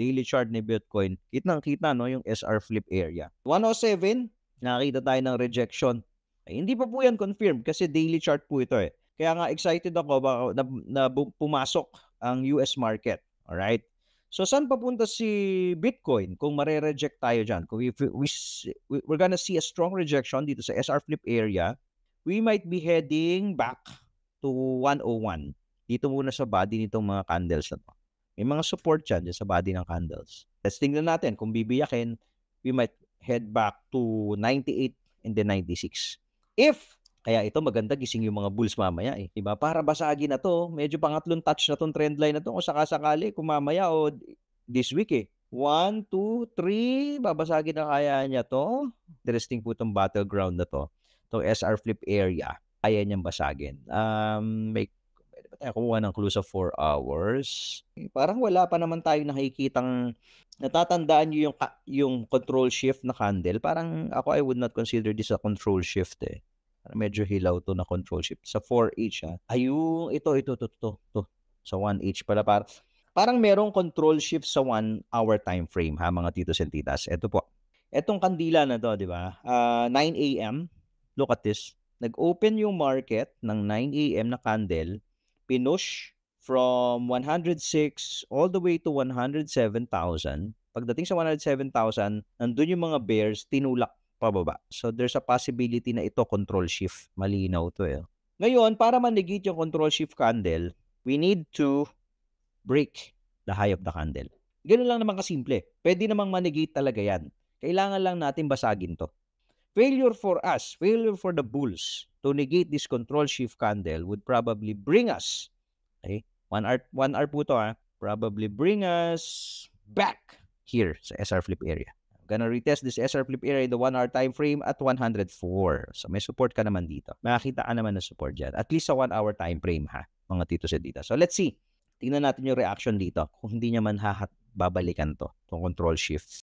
daily chart ni Bitcoin, kitang-kita no yung SR flip area. 107, nakita tayo ng rejection. Ay, hindi pa po yan confirmed kasi daily chart po ito eh. Kaya nga excited ako na pumasok ang US market. Alright? So, saan papunta si Bitcoin kung mare-reject tayo dyan? Kung we're gonna see a strong rejection dito sa SR flip area, we might be heading back to 101. Dito muna sa body nitong mga candles na to. May mga support dyan sa body ng candles. Let's tingnan natin. Kung bibiyakin, we might head back to 98 and then 96. Kaya ito maganda gising yung mga bulls mamaya eh. Diba? Para basagin na to, medyo pangatlong touch na tong trend line na to kung sakasakali, kung mamaya o this week eh. 1, 2, 3, babasagin na kaya niya to. Interesting po itong battleground na to. Itong SR flip area, kaya niyang basagin. Pwede ba tayo kumuha ng clue sa 4 hours? Parang wala pa naman tayo nakikitang natatandaan niyo yung control shift na candle. Parang ako, I would not consider this a control shift eh. Medyo hilaw to na control shift. Sa 4H ha. Ayun, ito. Sa 1H pala. Parang merong control shift sa 1 hour time frame ha, mga titos and titas. Ito po. Etong kandila na to, di ba? 9 a.m. Look at this. Nag-open yung market ng 9 a.m. na candle. Pinush from 106 all the way to 107,000. Pagdating sa 107,000, nandun yung mga bears, tinulak pababa. So, there's a possibility na ito control shift. Malinaw to eh. Ngayon, para ma-negate yung control shift candle, we need to break the high of the candle. Ganun lang naman kasimple. Pwede namang ma-negate talaga yan. Kailangan lang natin basagin to. Failure for us, failure for the bulls to negate this control shift candle would probably bring us, okay, 1 hour po to ha, probably bring us back here sa SR flip area. Gonna retest this SR flip area in the 1 hour time frame at 104. So may support ka naman dito. Makakita ka naman ng support dyan. At least sa 1 hour time frame ha, mga titos at dito. So let's see. Tingnan natin yung reaction dito. Kung hindi niya man babalikan to, itong control shift.